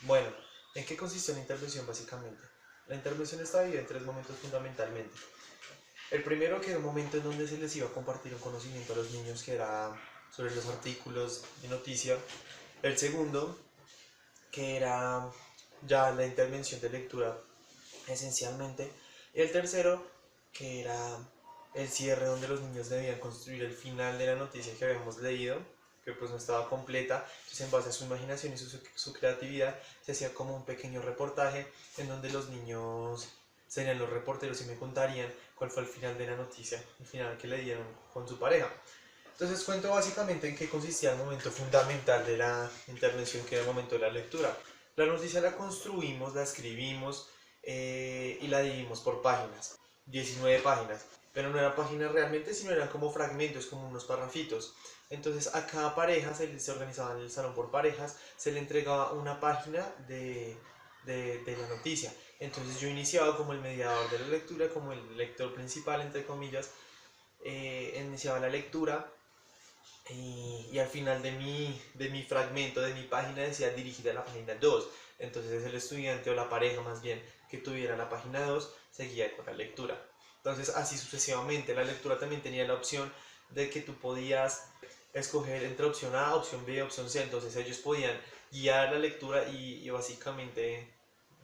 Bueno, ¿en qué consiste la intervención básicamente? La intervención está dividida en tres momentos fundamentalmente. El primero, que era un momento en donde se les iba a compartir un conocimiento a los niños que era sobre los artículos de noticia. El segundo, que era ya la intervención de lectura esencialmente. Y el tercero, que era el cierre donde los niños debían construir el final de la noticia que habíamos leído, que pues no estaba completa. Entonces, en base a su imaginación y su creatividad, se hacía como un pequeño reportaje en donde los niños serían los reporteros y me contarían cuál fue el final de la noticia, el final que le dieron con su pareja. Entonces cuento básicamente en qué consistía el momento fundamental de la intervención, que era el momento de la lectura. La noticia la construimos, la escribimos y la dividimos por páginas, 19 páginas, pero no eran páginas realmente, sino eran como fragmentos, como unos parrafitos. Entonces a cada pareja se organizaba en el salón por parejas, se le entregaba una página de la noticia. Entonces yo iniciaba como el mediador de la lectura, como el lector principal, entre comillas, iniciaba la lectura y al final de mi fragmento, de mi página, decía dirigida a la página 2. Entonces el estudiante o la pareja más bien que tuviera la página 2 seguía con la lectura. Entonces así sucesivamente. La lectura también tenía la opción de que tú podías escoger entre opción A, opción B, opción C. Entonces ellos podían guiar la lectura y básicamente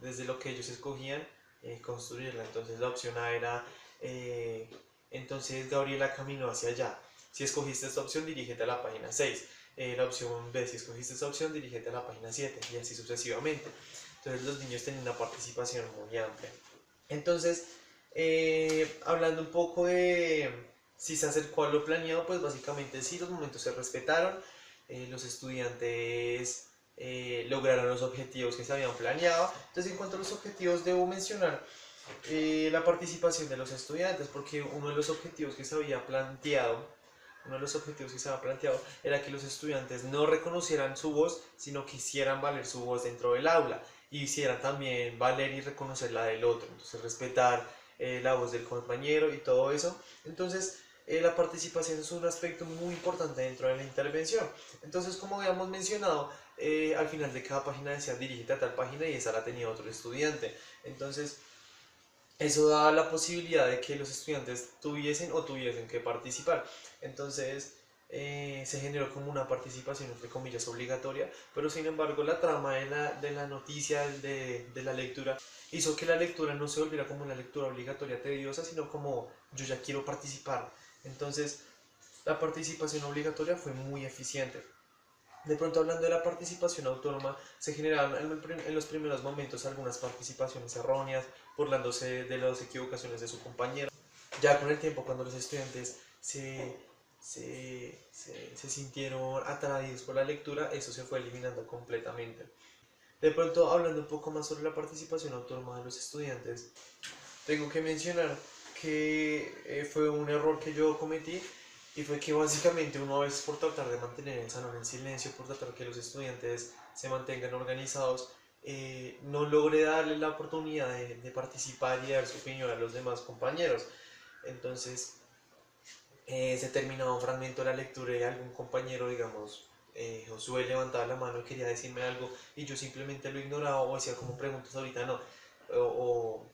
desde lo que ellos escogían construirla. Entonces la opción A era, eh, entonces Gabriela caminó hacia allá. Si escogiste esta opción, dirígete a la página 6. La opción B, si escogiste esta opción, dirígete a la página 7 y así sucesivamente. Entonces los niños tienen una participación muy amplia. Entonces, hablando un poco de si se acercó a lo planeado, pues básicamente sí, los momentos se respetaron, los estudiantes lograron los objetivos que se habían planeado. Entonces, en cuanto a los objetivos, debo mencionar la participación de los estudiantes, porque uno de los objetivos que se había planteado era que los estudiantes no reconocieran su voz, sino que hicieran valer su voz dentro del aula y hicieran también valer y reconocer la del otro, entonces respetar la voz del compañero y todo eso. Entonces, la participación es un aspecto muy importante dentro de la intervención. Entonces, como habíamos mencionado, al final de cada página decía dirígete a tal página y esa la tenía otro estudiante. Entonces, eso daba la posibilidad de que los estudiantes tuviesen que participar. Entonces se generó como una participación entre comillas obligatoria, pero sin embargo la trama de la noticia, de la lectura, hizo que la lectura no se volviera como una lectura obligatoria tediosa, sino como yo ya quiero participar. Entonces la participación obligatoria fue muy eficiente. De pronto, hablando de la participación autónoma, se generaron en los primeros momentos algunas participaciones erróneas, burlándose de las equivocaciones de su compañero. Ya con el tiempo, cuando los estudiantes se sintieron atraídos por la lectura, eso se fue eliminando completamente. De pronto, hablando un poco más sobre la participación autónoma de los estudiantes, tengo que mencionar que fue un error que yo cometí, y fue que básicamente uno a veces, por tratar de mantener el salón en silencio, por tratar que los estudiantes se mantengan organizados, no logré darle la oportunidad de participar y dar su opinión a los demás compañeros. Entonces se terminaba un fragmento de la lectura y algún compañero, digamos, Josué, levantaba la mano y quería decirme algo y yo simplemente lo ignoraba o hacía como preguntas ahorita no, o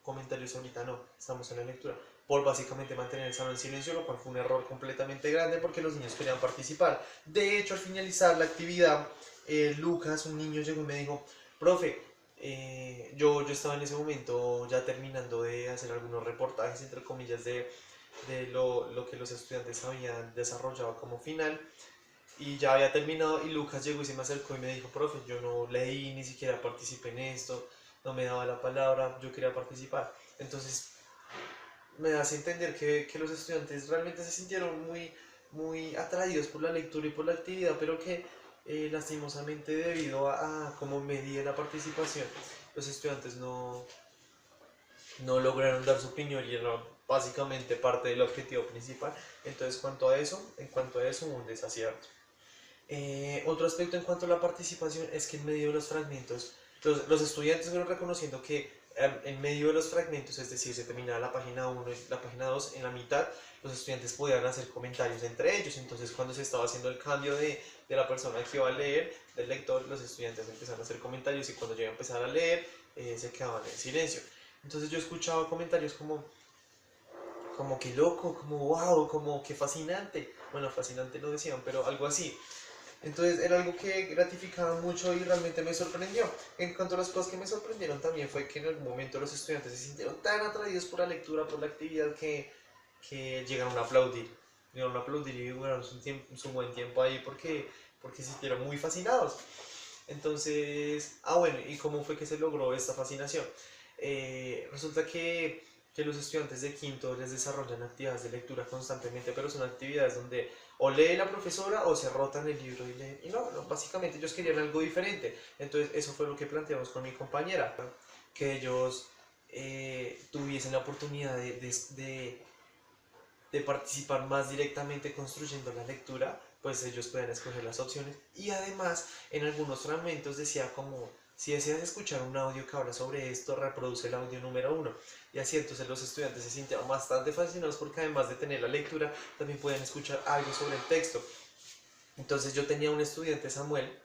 comentarios ahorita no, estamos en la lectura, por básicamente mantener el salón en silencio, lo cual fue un error completamente grande porque los niños querían participar. De hecho, al finalizar la actividad, Lucas, un niño, llegó y me dijo, profe, yo estaba en ese momento ya terminando de hacer algunos reportajes, entre comillas, de lo que los estudiantes habían desarrollado como final, y ya había terminado y Lucas llegó y se me acercó y me dijo, profe, yo no leí, ni siquiera participé en esto, no me daba la palabra, yo quería participar. Entonces me hace entender que los estudiantes realmente se sintieron muy atraídos por la lectura y por la actividad, pero que lastimosamente debido a cómo medía la participación, los estudiantes no lograron dar su opinión y era básicamente parte del objetivo principal. Entonces, en cuanto a eso, un desacierto. Otro aspecto en cuanto a la participación es que en medio de los fragmentos, los estudiantes fueron reconociendo que en medio de los fragmentos, es decir, se terminaba la página 1 y la página 2, en la mitad los estudiantes podían hacer comentarios entre ellos. Entonces cuando se estaba haciendo el cambio de la persona que iba a leer, del lector, los estudiantes empezaron a hacer comentarios y cuando yo iba a empezar a leer, se quedaban en silencio. Entonces yo escuchaba comentarios como que loco, como wow, como que fascinante. Bueno, fascinante lo decían, pero algo así. Entonces era algo que gratificaba mucho y realmente me sorprendió. En cuanto a las cosas que me sorprendieron también fue que en algún momento los estudiantes se sintieron tan atraídos por la lectura, por la actividad, que llegaron a aplaudir. Llegaron a aplaudir y duraron su buen tiempo ahí porque se sintieron muy fascinados. Entonces, bueno, ¿y cómo fue que se logró esta fascinación? Resulta que los estudiantes de quinto les desarrollan actividades de lectura constantemente, pero son actividades donde o lee la profesora o se rotan el libro y leen. Y no, básicamente ellos querían algo diferente. Entonces eso fue lo que planteamos con mi compañera, que ellos tuviesen la oportunidad de participar más directamente construyendo la lectura, pues ellos pueden escoger las opciones. Y además, en algunos fragmentos decía como, si deseas escuchar un audio que habla sobre esto, reproduce el audio número 1. Y así entonces los estudiantes se sintieron bastante fascinados porque además de tener la lectura, también pueden escuchar algo sobre el texto. Entonces yo tenía un estudiante, Samuel,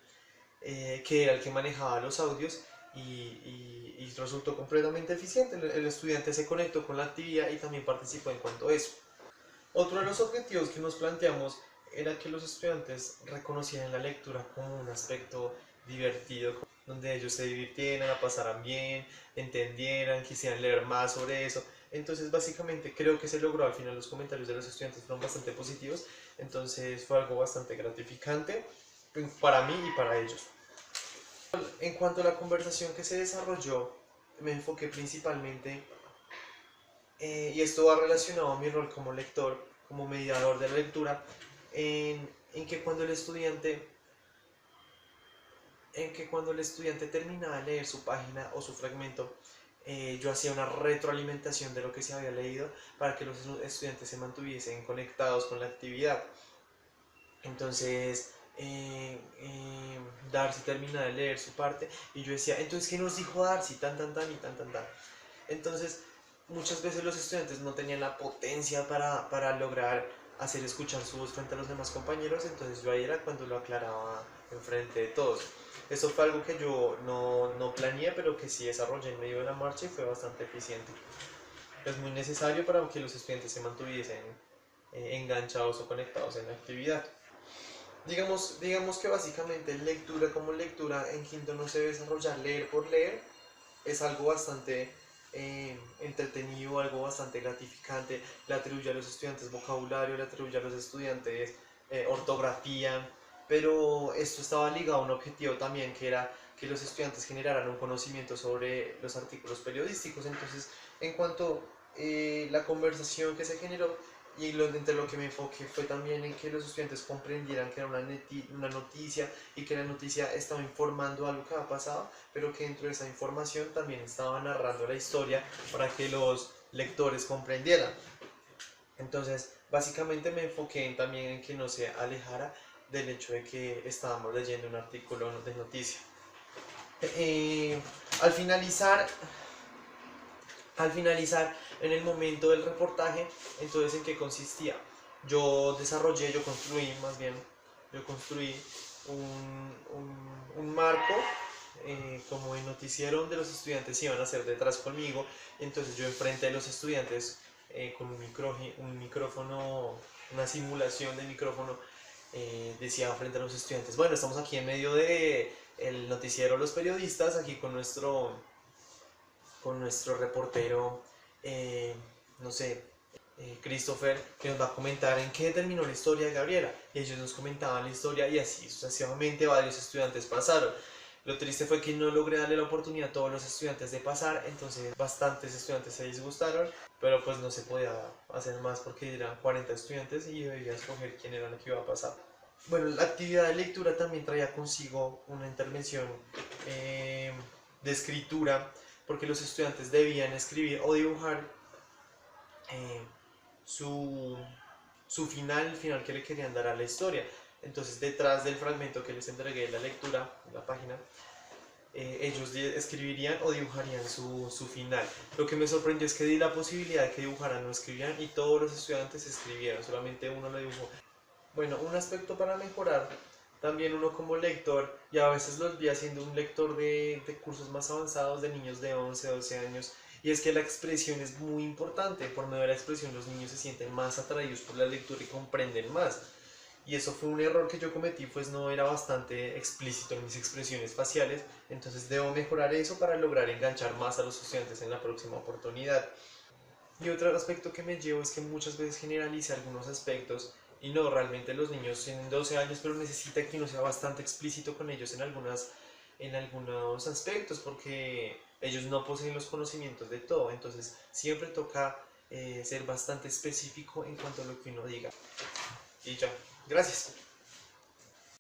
que era el que manejaba los audios y resultó completamente eficiente. El estudiante se conectó con la actividad y también participó en cuanto a eso. Otro de los objetivos que nos planteamos era que los estudiantes reconocieran la lectura como un aspecto divertido, donde ellos se divirtieran, la pasaran bien, entendieran, quisieran leer más sobre eso. Entonces básicamente creo que se logró. Al final los comentarios de los estudiantes fueron bastante positivos, entonces fue algo bastante gratificante para mí y para ellos. En cuanto a la conversación que se desarrolló, me enfoqué principalmente y esto va relacionado a mi rol como lector, como mediador de la lectura, en que cuando el estudiante terminaba de leer su página o su fragmento, yo hacía una retroalimentación de lo que se había leído para que los estudiantes se mantuviesen conectados con la actividad. Entonces, Darcy terminaba de leer su parte y yo decía, entonces, ¿qué nos dijo Darcy? Tan, tan, tan y tan, tan, tan. Entonces, muchas veces los estudiantes no tenían la potencia para lograr hacer escuchar su voz frente a los demás compañeros, entonces yo ahí era cuando lo aclaraba enfrente de todos. Eso fue algo que yo no planeé, pero que sí desarrollé en medio de la marcha y fue bastante eficiente. Es muy necesario para que los estudiantes se mantuviesen enganchados o conectados en la actividad. Digamos que básicamente lectura como lectura en quinto no se debe desarrollar leer por leer, es algo bastante entretenido, algo bastante gratificante. Le atribuye a los estudiantes vocabulario, le atribuye a los estudiantes ortografía, pero esto estaba ligado a un objetivo también que era que los estudiantes generaran un conocimiento sobre los artículos periodísticos. Entonces, en cuanto a la conversación que se generó, y entre lo que me enfoqué fue también en que los estudiantes comprendieran que era una noticia y que la noticia estaba informando algo que había pasado, pero que dentro de esa información también estaba narrando la historia para que los lectores comprendieran. Entonces, básicamente me enfoqué también en que no se alejara del hecho de que estábamos leyendo un artículo de noticia. Al finalizar, en el momento del reportaje, entonces, ¿en qué consistía? Yo construí un marco como el noticiero donde los estudiantes iban a hacer detrás conmigo. Entonces yo enfrente de los estudiantes con un micrófono, una simulación de micrófono, decía frente a los estudiantes, bueno, estamos aquí en medio de el noticiero Los Periodistas, aquí con nuestro reportero, no sé, Christopher, que nos va a comentar en qué terminó la historia de Gabriela. Y ellos nos comentaban la historia y así sucesivamente varios estudiantes pasaron. Lo triste fue que no logré darle la oportunidad a todos los estudiantes de pasar, entonces bastantes estudiantes se disgustaron, pero pues no se podía hacer más porque eran 40 estudiantes y yo debía escoger quién era el que iba a pasar. Bueno, la actividad de lectura también traía consigo una intervención de escritura, porque los estudiantes debían escribir o dibujar su final, el final que le querían dar a la historia. Entonces, detrás del fragmento que les entregué, la lectura, la página, ellos escribirían o dibujarían su final. Lo que me sorprendió es que di la posibilidad de que dibujaran o escribieran y todos los estudiantes escribieron, solamente uno lo dibujó. Bueno, un aspecto para mejorar, también uno como lector, y a veces los vi haciendo un lector de cursos más avanzados de niños de 11 12 años, y es que la expresión es muy importante. Por medio de la expresión los niños se sienten más atraídos por la lectura y comprenden más. Y eso fue un error que yo cometí, pues no era bastante explícito en mis expresiones faciales, entonces debo mejorar eso para lograr enganchar más a los estudiantes en la próxima oportunidad. Y otro aspecto que me llevo es que muchas veces generalice algunos aspectos y no, realmente los niños tienen 12 años, pero necesita que uno sea bastante explícito con ellos en algunos aspectos porque ellos no poseen los conocimientos de todo, entonces siempre toca ser bastante específico en cuanto a lo que uno diga. Y ya, gracias.